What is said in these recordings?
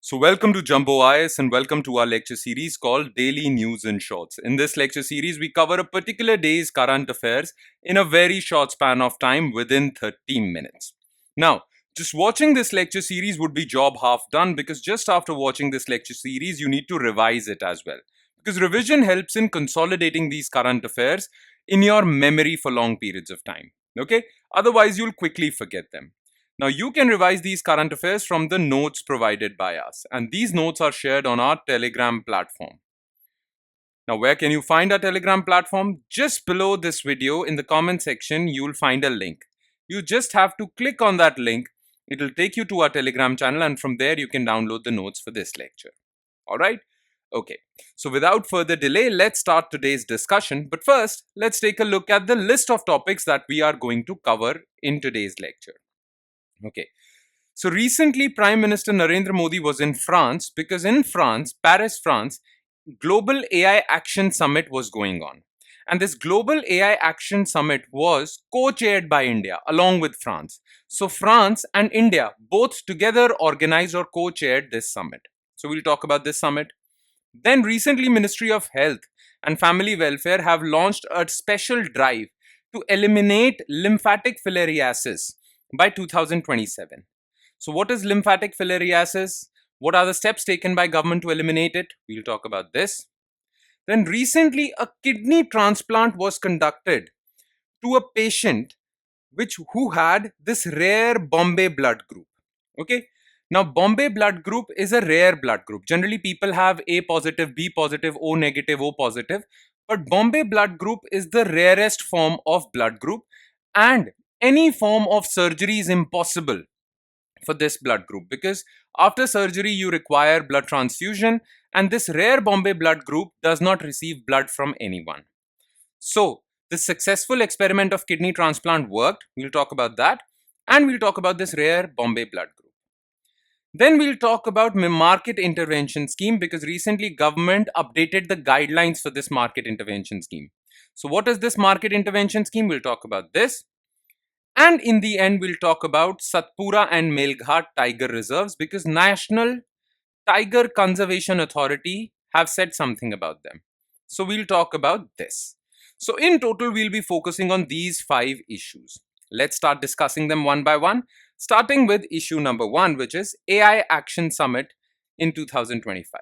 So, welcome to Jumbo IS and welcome to our lecture series called Daily News in Shorts. In this lecture series, we cover a particular day's current affairs in a very short span of time within 30 minutes. Now, just watching this lecture series would be job half done because just after watching this lecture series, you need to revise it as well. Because revision helps in consolidating these current affairs in your memory for long periods of time. Okay? Otherwise, you'll quickly forget them. Now, you can revise these current affairs from the notes provided by us, and these notes are shared on our Telegram platform. Now, where can you find our Telegram platform? Just below this video in the comment section, you will find a link. You just have to click on that link. It will take you to our Telegram channel, and from there, you can download the notes for this lecture. All right? Okay, so without further delay, let's start today's discussion. But first, let's take a look at the list of topics that we are going to cover in today's lecture. Okay. So recently, Prime Minister Narendra Modi was in France because in France, Paris, France, Global AI Action Summit was going on. And this Global AI Action Summit was co-chaired by India along with France. So France and India both together organized or co-chaired this summit. So we'll talk about this summit. Then recently, Ministry of Health and Family Welfare have launched a special drive to eliminate lymphatic filariasis by 2027. So what is lymphatic filariasis? What are the steps taken by government to eliminate it? We'll talk about this. Then recently a kidney transplant was conducted to a patient who had this rare Bombay blood group. Okay. Now Bombay blood group is a rare blood group. Generally people have A positive, B positive, O negative, O positive. But Bombay blood group is the rarest form of blood group, and any form of surgery is impossible for this blood group because after surgery you require blood transfusion, and this rare Bombay blood group does not receive blood from anyone. So the successful experiment of kidney transplant worked. We'll talk about that, and we'll talk about this rare Bombay blood group. Then we'll talk about market intervention scheme because recently government updated the guidelines for this market intervention scheme. So what is this market intervention scheme? We'll talk about this. And in the end, we'll talk about Satpura and Melghat tiger reserves because National Tiger Conservation Authority have said something about them. So we'll talk about this. So in total, we'll be focusing on these 5 issues. Let's start discussing them one by one, starting with issue number 1, which is AI Action Summit in 2025.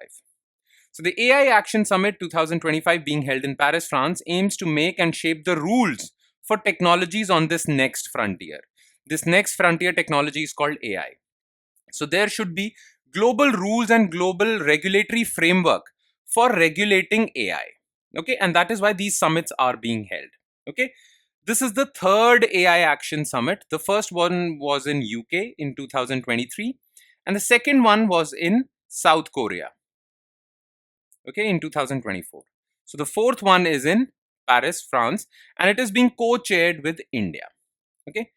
So the AI Action Summit 2025 being held in Paris, France, aims to make and shape the rules for technologies on this next frontier. This next frontier technology is called AI. So there should be global rules and global regulatory framework for regulating AI. Okay, and that is why these summits are being held. Okay, this is the third AI Action Summit. The first one was in UK in 2023, and the second one was in South Korea. Okay, in 2024. So the fourth one is in Paris, France, and it is being co-chaired with India. Okay,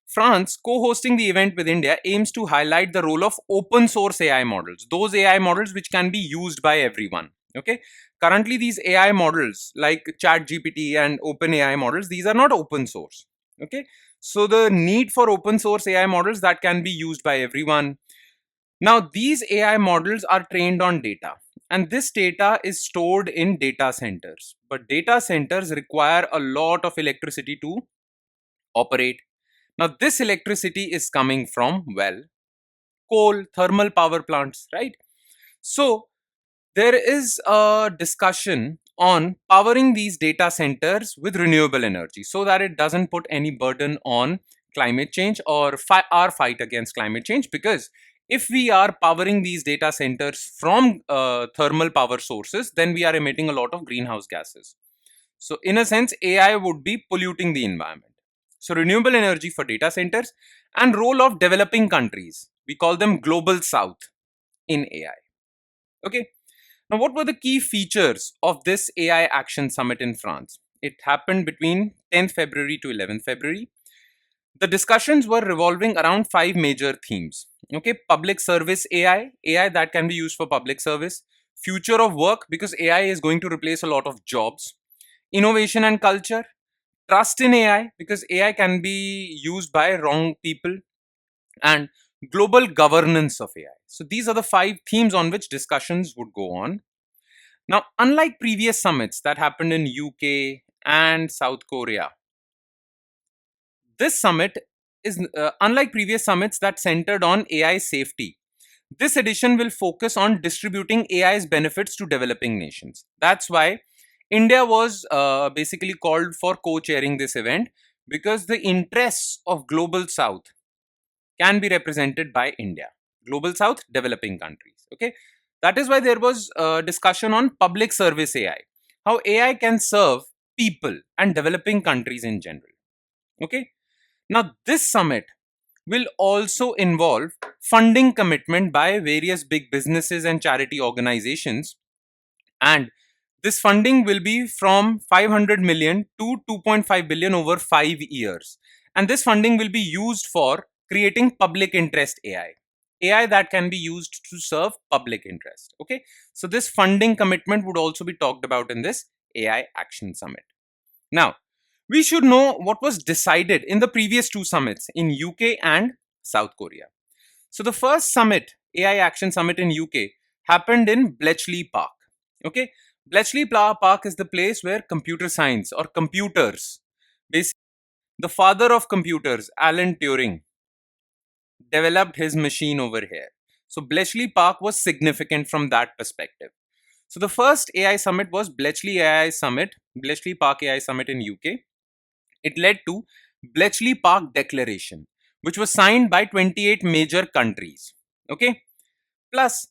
France co-hosting the event with India aims to highlight the role of open source AI models, those AI models which can be used by everyone. Okay, currently these AI models like ChatGPT and OpenAI models, these are not open source. Okay, so the need for open source AI models that can be used by everyone. Now these AI models are trained on data, and this data is stored in data centers. But data centers require a lot of electricity to operate. Now this electricity is coming from, well, coal, thermal power plants, right? So there is a discussion on powering these data centers with renewable energy so that it doesn't put any burden on climate change or our fight against climate change, because if we are powering these data centers from thermal power sources, then we are emitting a lot of greenhouse gases. So in a sense, AI would be polluting the environment. So renewable energy for data centers, and role of developing countries. We call them global south in AI. Okay. Now, what were the key features of this AI Action Summit in France? It happened between 10th February to 11th February. The discussions were revolving around 5 major themes. Okay, public service AI that can be used for public service, future of work because AI is going to replace a lot of jobs, innovation and culture, trust in AI because AI can be used by wrong people, and global governance of AI. So these are the 5 themes on which discussions would go on. Now, unlike previous summits that happened in UK and South Korea, this summit is unlike previous summits that centered on AI safety. This edition will focus on distributing AI's benefits to developing nations. That's why India was basically called for co-chairing this event, because the interests of Global South can be represented by India. Global South, developing countries. Okay, that is why there was a discussion on public service AI, how AI can serve people and developing countries in general. Okay, now this summit will also involve funding commitment by various big businesses and charity organizations, and this funding will be from 500 million to 2.5 billion over 5 years, and this funding will be used for creating public interest AI that can be used to serve public interest. Okay, so this funding commitment would also be talked about in this AI action summit. Now, we should know what was decided in the previous 2 summits in UK and South Korea. So the first summit, AI Action Summit in UK, happened in Bletchley Park. Okay, Park is the place where computer science or computers, basically the father of computers, Alan Turing, developed his machine over here. So Bletchley Park was significant from that perspective. So the first AI summit was Bletchley Park AI Summit in UK. It led to Bletchley Park Declaration, which was signed by 28 major countries. Okay. Plus,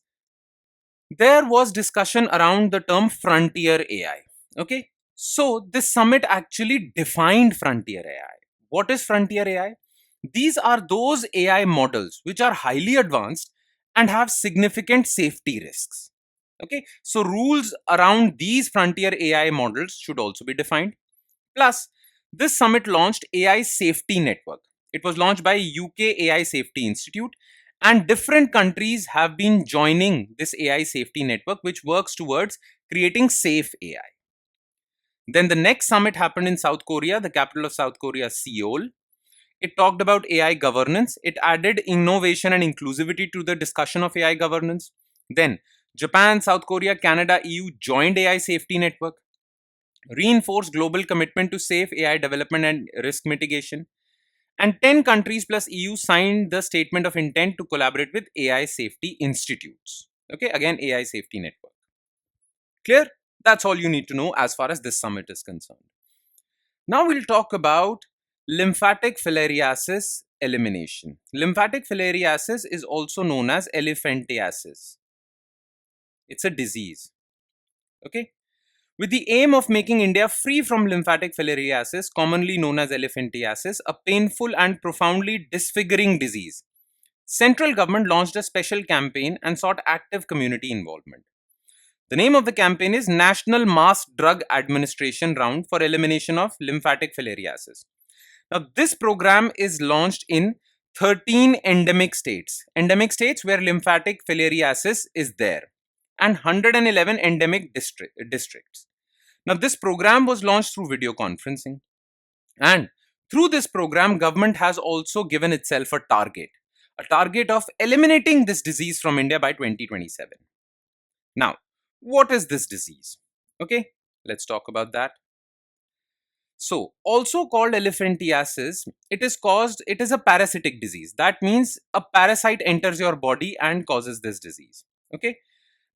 there was discussion around the term frontier AI. Okay. So, this summit actually defined frontier AI. What is frontier AI? These are those AI models which are highly advanced and have significant safety risks. Okay. So, rules around these frontier AI models should also be defined. Plus, this summit launched AI Safety Network. It was launched by UK AI Safety Institute, and different countries have been joining this AI Safety Network, which works towards creating safe AI. Then the next summit happened in South Korea, the capital of South Korea, Seoul. It talked about AI governance. It added innovation and inclusivity to the discussion of AI governance. Then Japan, South Korea, Canada, EU joined AI Safety Network, reinforce global commitment to safe AI development and risk mitigation. And 10 countries plus EU signed the statement of intent to collaborate with AI safety institutes. Okay, again, AI safety network. Clear? That's all you need to know as far as this summit is concerned. Now we'll talk about lymphatic filariasis elimination. Lymphatic filariasis is also known as elephantiasis. It's a disease. Okay, with the aim of making India free from lymphatic filariasis, commonly known as elephantiasis, a painful and profoundly disfiguring disease, central government launched a special campaign and sought active community involvement. The name of the campaign is National Mass Drug Administration Round for Elimination of Lymphatic Filariasis. Now, this program is launched in 13 endemic states where lymphatic filariasis is there, and 111 endemic districts. Now, this program was launched through video conferencing, and through this program, government has also given itself a target of eliminating this disease from India by 2027. Now, what is this disease? Okay, let's talk about that. So, also called elephantiasis, it is a parasitic disease. That means a parasite enters your body and causes this disease. Okay,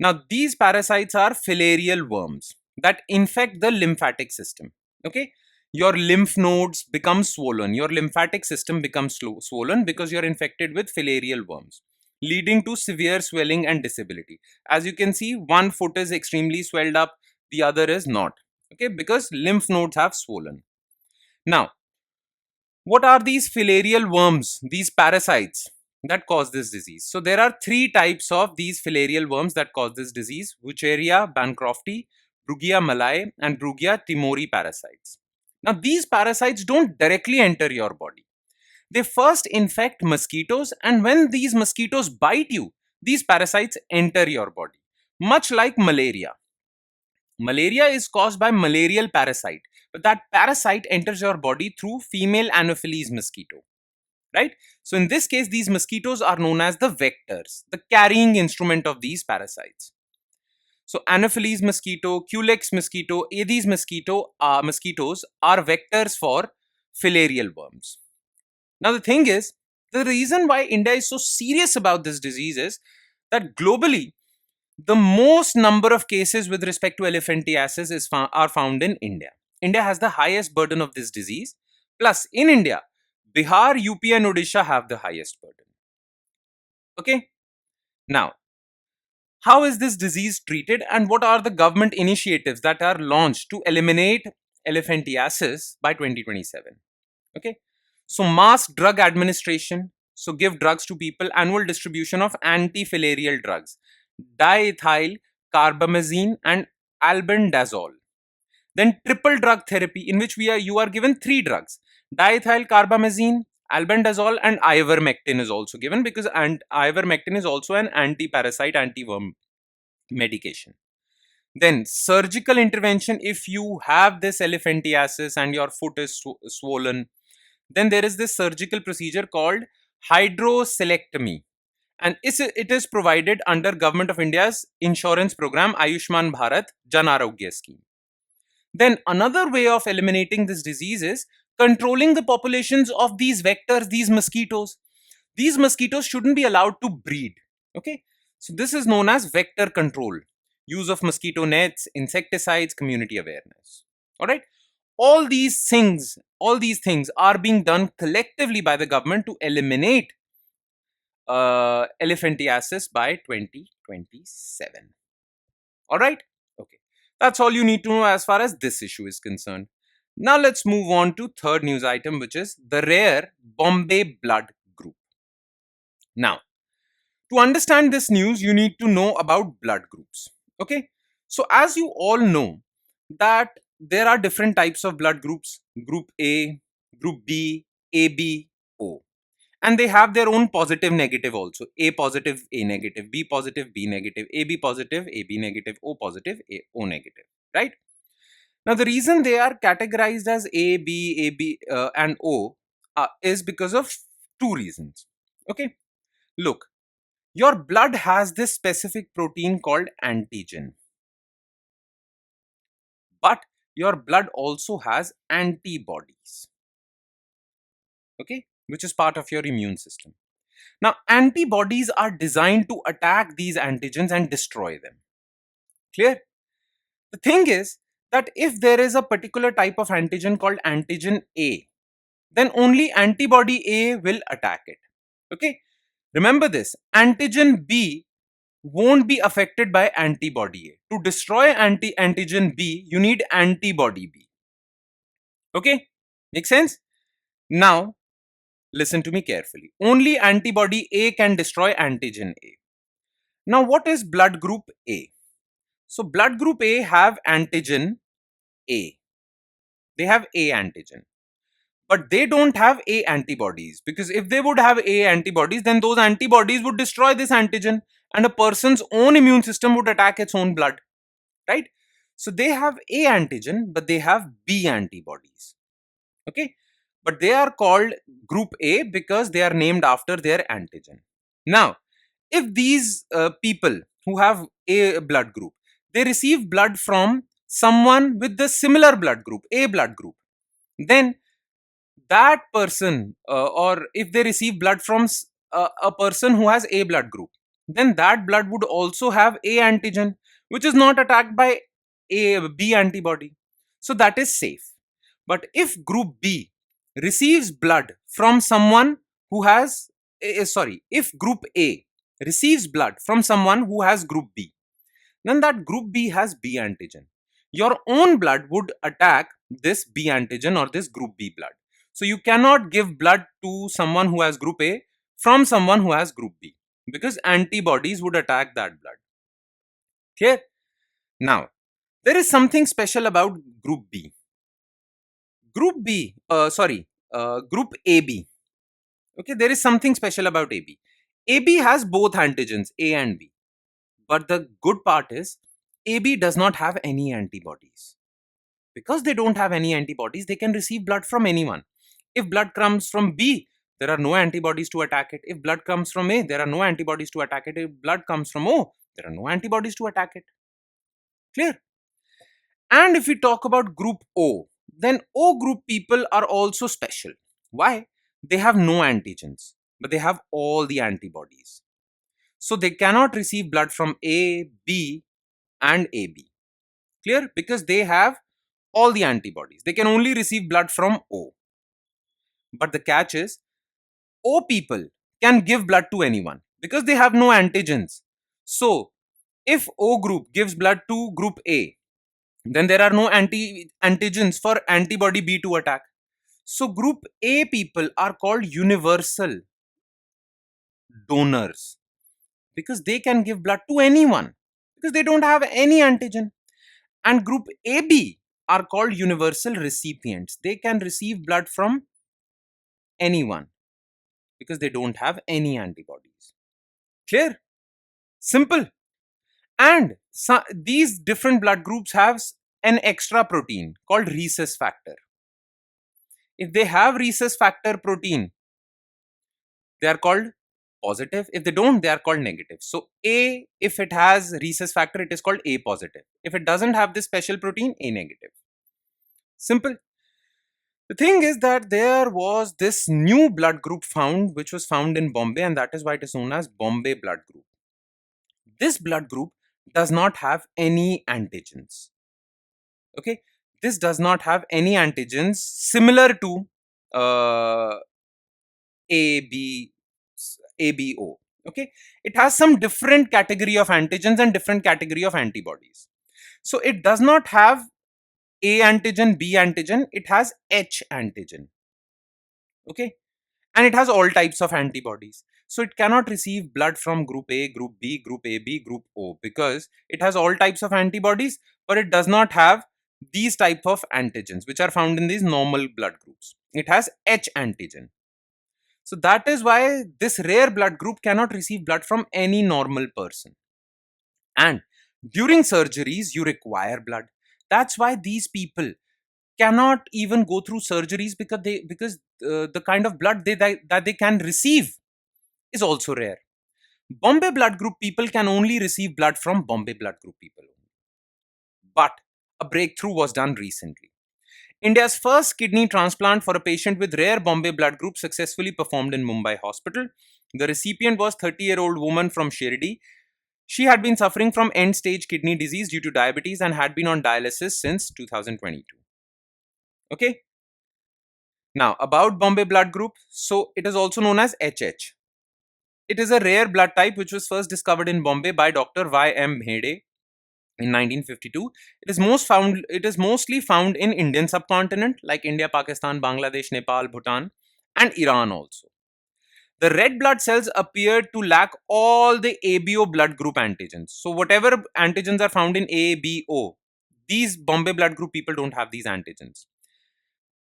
now these parasites are filarial worms that infect the lymphatic system. Okay, your lymph nodes become swollen, your lymphatic system becomes swollen because you're infected with filarial worms, leading to severe swelling and disability. As you can see, one foot is extremely swelled up, the other is not. Okay, because lymph nodes have swollen. Now, what are these filarial worms, these parasites that cause this disease? So there are 3 types of these filarial worms that cause this disease: Wucheria bancrofti, Brugia malae, and Brugia timori parasites. Now, these parasites don't directly enter your body. They first infect mosquitoes, and when these mosquitoes bite you, these parasites enter your body, much like malaria. Malaria is caused by malarial parasite, but that parasite enters your body through female Anopheles mosquito, right? So in this case, these mosquitoes are known as the vectors, the carrying instrument of these parasites. So Anopheles mosquito, Culex mosquito, Aedes mosquitoes are vectors for filarial worms. Now the thing is, the reason why India is so serious about this disease is that globally, the most number of cases with respect to elephantiasis are found in India. India has the highest burden of this disease. Plus, in India, Bihar, UP, and Odisha have the highest burden. Okay? Now, how is this disease treated and what are the government initiatives that are launched to eliminate elephantiasis by 2027? Okay? So, mass drug administration. So, give drugs to people, annual distribution of anti-filarial drugs, diethyl carbamazine and albendazole. Then triple drug therapy, in which you are given three drugs: diethyl carbamazine, albendazole, and ivermectin is also given, because ivermectin is also an anti-parasite, anti-worm medication. Then surgical intervention, if you have this elephantiasis and your foot is swollen, then there is this surgical procedure called hydrocelectomy, and it is provided under Government of India's insurance program Ayushman Bharat Jan Arogya scheme. Then another way of eliminating this disease is controlling the populations of these vectors, these mosquitoes. These mosquitoes shouldn't be allowed to breed. Okay, so this is known as vector control, use of mosquito nets, insecticides, community awareness. All right, all these things are being done collectively by the government to eliminate elephantiasis by 2027. All right, okay, that's all you need to know as far as this issue is concerned. Now let's move on to third news item, which is the rare Bombay blood group. Now, to understand this news, you need to know about blood groups. Okay, so as you all know that there are different types of blood groups: group A, group B, AB, O, and they have their own positive negative also: A positive, A negative, B positive, B negative, AB positive, AB negative, O positive, O negative, right? Now the reason they are categorized as A, B, AB, and O is because of two reasons. Okay, look, your blood has this specific protein called antigen, but your blood also has antibodies, okay, which is part of your immune system. Now, antibodies are designed to attack these antigens and destroy them. Clear? The thing is that if there is a particular type of antigen called antigen A, then only antibody A will attack it. Okay? Remember this, antigen B won't be affected by antibody A. To destroy antigen B, you need antibody B. Okay? Make sense? Now, listen to me carefully. Only antibody A can destroy antigen A. Now, what is blood group A? So, blood group A have antigen A. They have A antigen. But they don't have A antibodies, because if they would have A antibodies, then those antibodies would destroy this antigen and a person's own immune system would attack its own blood, right? So they have A antigen, but they have B antibodies. Okay, but they are called group A because they are named after their antigen. Now, if these people who have A blood group, they receive blood from someone with the similar blood group, A blood group, then that person, or if they receive blood from a person who has A blood group, then that blood would also have A antigen, which is not attacked by A B antibody. So that is safe. But if group B receives blood from someone who has, if group A receives blood from someone who has group B, then that group B has B antigen. Your own blood would attack this B antigen or this group B blood. So you cannot give blood to someone who has group A from someone who has group B, because antibodies would attack that blood. Clear? Now, there is something special about group B. Group AB. Okay, there is something special about AB. AB has both antigens, A and B. But the good part is, AB does not have any antibodies. Because they don't have any antibodies, they can receive blood from anyone. If blood comes from B, there are no antibodies to attack it. If blood comes from A, there are no antibodies to attack it. If blood comes from O, there are no antibodies to attack it. Clear? And if we talk about group O, then O group people are also special. Why? They have no antigens, but they have all the antibodies. So they cannot receive blood from A, B, and AB. Clear? Because they have all the antibodies. They can only receive blood from O. But the catch is, O people can give blood to anyone because they have no antigens. So if O group gives blood to group A, then there are no antigens for antibody B to attack. So group A people are called universal donors because they can give blood to anyone because they don't have any antigen. And group AB are called universal recipients. They can receive blood from anyone because they don't have any antibodies. Clear? Simple. And these different blood groups have an extra protein called rhesus factor. If they have rhesus factor protein, they are called positive. If they don't, they are called negative. So A, if it has rhesus factor, it is called A positive. If it doesn't have this special protein, A negative. Simple. The thing is that there was this new blood group found, which was found in Bombay, and that is why it is known as Bombay blood group. This blood group does not have any antigens. Okay, this does not have any antigens similar to uh, AB, ABO. Okay, it has some different category of antigens and different category of antibodies. So it does not have A antigen, B antigen, it has H antigen. Okay, and it has all types of antibodies. So it cannot receive blood from group A, group B, group AB, group O because it has all types of antibodies, but it does not have these type of antigens which are found in these normal blood groups. It has H antigen. So that is why this rare blood group cannot receive blood from any normal person. And during surgeries, you require blood. That's why these people cannot even go through surgeries because the kind of blood that they can receive is also rare. Bombay blood group people can only receive blood from Bombay blood group people. But a breakthrough was done recently. India's first kidney transplant for a patient with rare Bombay blood group successfully performed in Mumbai hospital. The recipient was 30-year-old woman from Shirdi. She had been suffering from end-stage kidney disease due to diabetes and had been on dialysis since 2022. Okay? Now, about Bombay blood group, so it is also known as HH. It is a rare blood type which was first discovered in Bombay by Dr. Y.M. Bhede in 1952. It is mostly found in Indian subcontinent like India, Pakistan, Bangladesh, Nepal, Bhutan, and Iran also. The red blood cells appear to lack all the ABO blood group antigens. So whatever antigens are found in ABO, these Bombay blood group people don't have these antigens.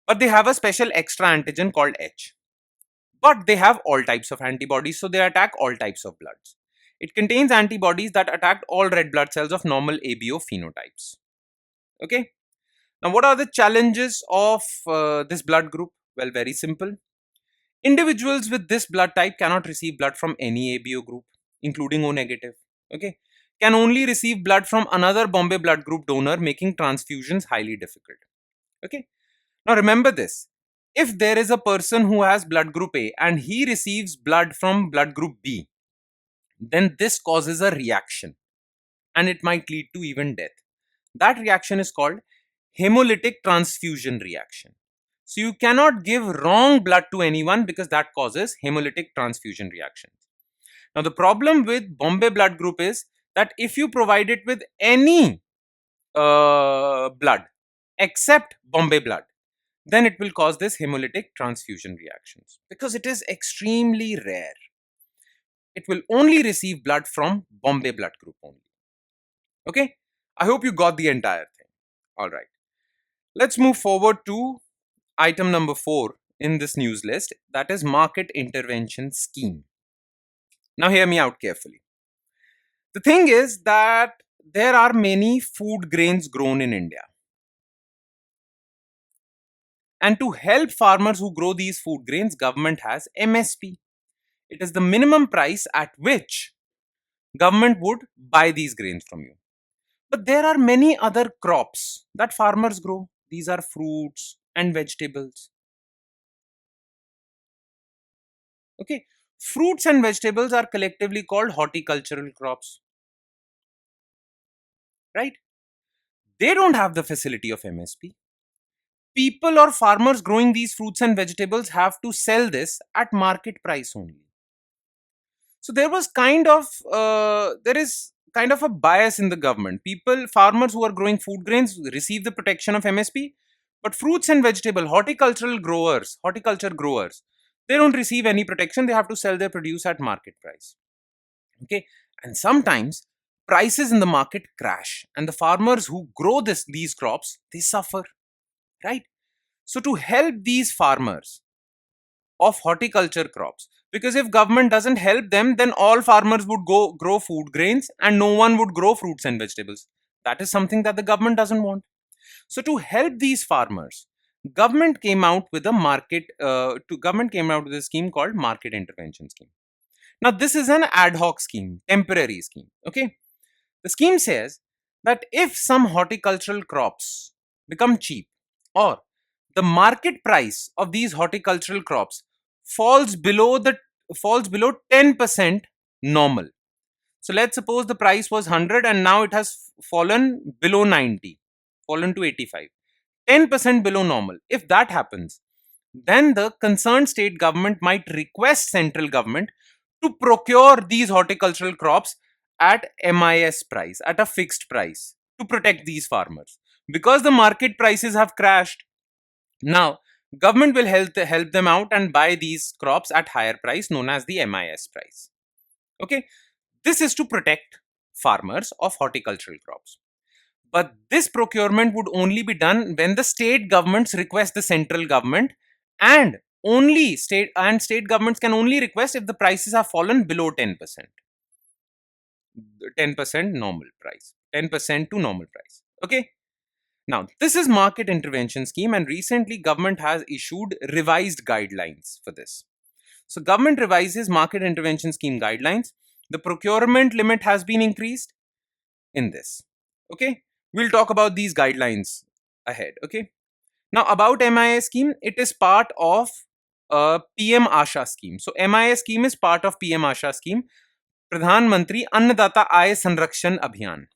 But they have a special extra antigen called H. But they have all types of antibodies, so they attack all types of bloods. It contains antibodies that attack all red blood cells of normal ABO phenotypes. Okay. Now, what are the challenges of this blood group? Well, very simple. Individuals with this blood type cannot receive blood from any ABO group, including O negative. Okay. Can only receive blood from another Bombay blood group donor, making transfusions highly difficult. Okay. Now, remember this. If there is a person who has blood group A and he receives blood from blood group B, then this causes a reaction and it might lead to even death. That reaction is called hemolytic transfusion reaction. So you cannot give wrong blood to anyone because that causes hemolytic transfusion reactions. Now the problem with Bombay blood group is that if you provide it with any blood except Bombay blood, then it will cause this hemolytic transfusion reactions because it is extremely rare. It will only receive blood from Bombay blood group only. Okay, I hope you got the entire thing. All right, let's move forward to item number 4 in this news list, that is market intervention scheme. Now hear me out carefully. The thing is that there are many food grains grown in India. And to help farmers who grow these food grains, government has MSP. It is the minimum price at which government would buy these grains from you. But there are many other crops that farmers grow. These are fruits and vegetables. Okay, fruits and vegetables are collectively called horticultural crops, right? They don't have the facility of MSP. People or farmers growing these fruits and vegetables have to sell this at market price only. So there is kind of a bias in the government. Farmers who are growing food grains receive the protection of MSP, but fruits and vegetable horticulture growers, they don't receive any protection. They have to sell their produce at market price. Okay, and sometimes prices in the market crash, and the farmers who grow these crops, they suffer, right? So to help these farmers of horticulture crops, because if government doesn't help them, then all farmers would go grow food grains and no one would grow fruits and vegetables. That is something that the government doesn't want. So to help these farmers, government came out with a scheme called market intervention scheme. Now this is an ad hoc scheme, temporary scheme. Okay, the scheme says that if some horticultural crops become cheap, or the market price of these horticultural crops falls below 10% normal. So let's suppose the price was 100 and now it has fallen below 90, fallen to 85. 10% below normal. If that happens, then the concerned state government might request central government to procure these horticultural crops at MIS price, at a fixed price, to protect these farmers. Because the market prices have crashed, now government will help them out and buy these crops at higher price, known as the MIS price. Okay, this is to protect farmers of horticultural crops. But this procurement would only be done when the state governments request the central government, and state governments can only request if the prices have fallen below 10%. 10% normal price. 10% to normal price. Okay. Now, this is market intervention scheme, and recently government has issued revised guidelines for this. So government revises market intervention scheme guidelines. The procurement limit has been increased in this. Okay. We'll talk about these guidelines ahead. Okay. Now about MIS scheme, it is part of PM Asha scheme. So MIS scheme is part of PM Asha scheme, Pradhan Mantri Annadata Aay Sanrakshan Abhiyan.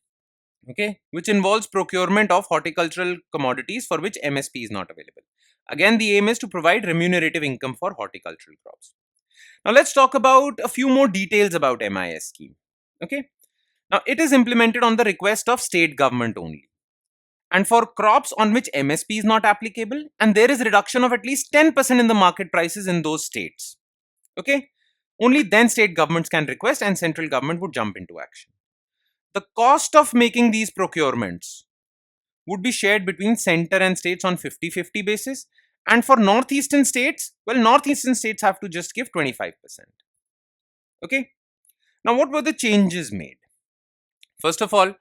Okay, which involves procurement of horticultural commodities for which MSP is not available. Again, the aim is to provide remunerative income for horticultural crops. Now let's talk about a few more details about MIS scheme. Okay. Now it is implemented on the request of state government only, and for crops on which MSP is not applicable and there is reduction of at least 10% in the market prices in those states. Okay, only then state governments can request and central government would jump into action. The cost of making these procurements would be shared between center and states on 50-50 basis, and for northeastern states, well, northeastern states have to just give 25%. Okay, now what were the changes made? First of all,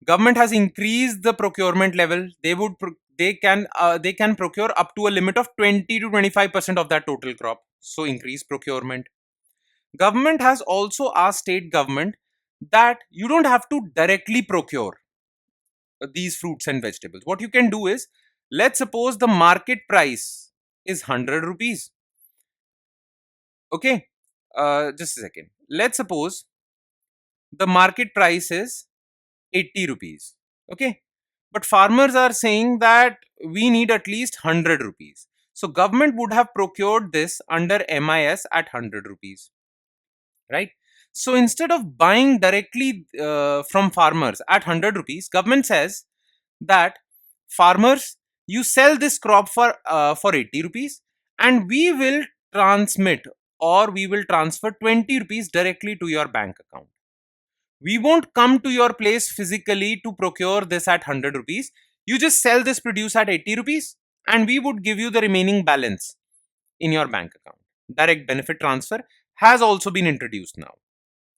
government has increased the procurement level. They can procure up to a limit of 20 to 25% of that total crop. So increase procurement. Government has also asked state government that you don't have to directly procure these fruits and vegetables. What you can do is, let's suppose the market price is 100 rupees. Okay, just a second. Let's suppose the market price is 80 rupees. Okay, but farmers are saying that we need at least 100 rupees. So government would have procured this under MIS at 100 rupees, right? So instead of buying directly from farmers at 100 rupees, government says that farmers, you sell this crop for 80 rupees, and we will transfer 20 rupees directly to your bank account. We won't come to your place physically to procure this at 100 rupees. You just sell this produce at 80 rupees and we would give you the remaining balance in your bank account. Direct benefit transfer has also been introduced now.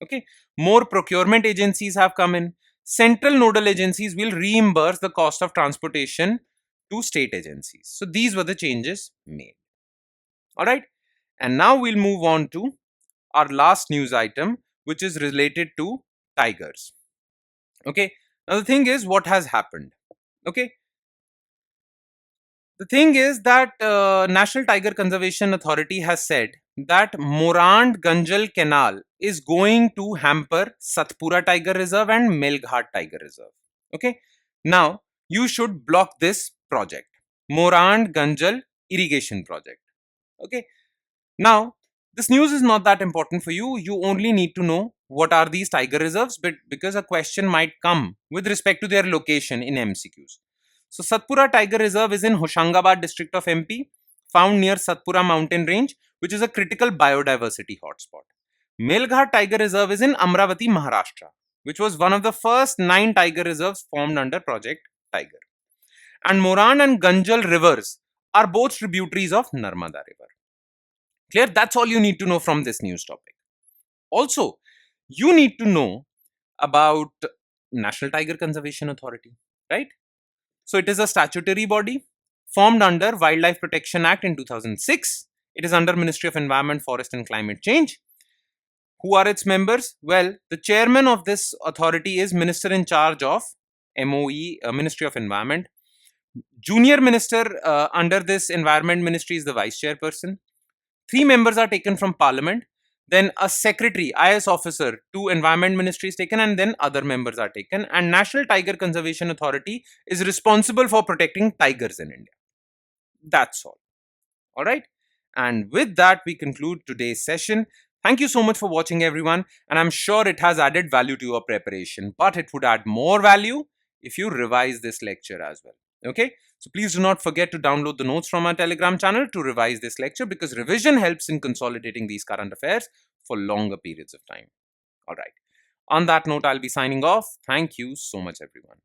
Okay, more procurement agencies have come in. Central nodal agencies will reimburse the cost of transportation to state agencies. So these were the changes made. All right. And now we'll move on to our last news item, which is related to tigers. Okay. Now the thing is, what has happened? Okay. The thing is that National Tiger Conservation Authority has said that Morand Ganjal Canal is going to hamper Satpura Tiger Reserve and Melghat Tiger Reserve. Okay. Now you should block this project, Morand Ganjal Irrigation Project. Okay. Now, this news is not that important for you. You only need to know what are these tiger reserves, but because a question might come with respect to their location in MCQs. So, Satpura Tiger Reserve is in Hoshangabad district of MP, found near Satpura mountain range, which is a critical biodiversity hotspot. Melghat Tiger Reserve is in Amravati, Maharashtra, which was one of the first 9 tiger reserves formed under Project Tiger. And Moran and Ganjal rivers are both tributaries of Narmada River. Clear? That's all you need to know from this news topic. Also, you need to know about National Tiger Conservation Authority, right? So it is a statutory body formed under Wildlife Protection Act in 2006. It is under Ministry of Environment, Forest and Climate Change. Who are its members? Well, the chairman of this authority is Minister in charge of MOE, Ministry of Environment. Junior minister under this environment ministry is the vice chairperson. 3 members are taken from parliament, then a secretary, IS officer to environment ministry is taken, and then other members are taken. And National Tiger Conservation Authority is responsible for protecting tigers in India. That's all. All right. And with that, we conclude today's session. Thank you so much for watching, everyone. And I'm sure it has added value to your preparation, but it would add more value if you revise this lecture as well. Okay. So please do not forget to download the notes from our Telegram channel to revise this lecture, because revision helps in consolidating these current affairs for longer periods of time. All right. On that note, I'll be signing off. Thank you so much, everyone.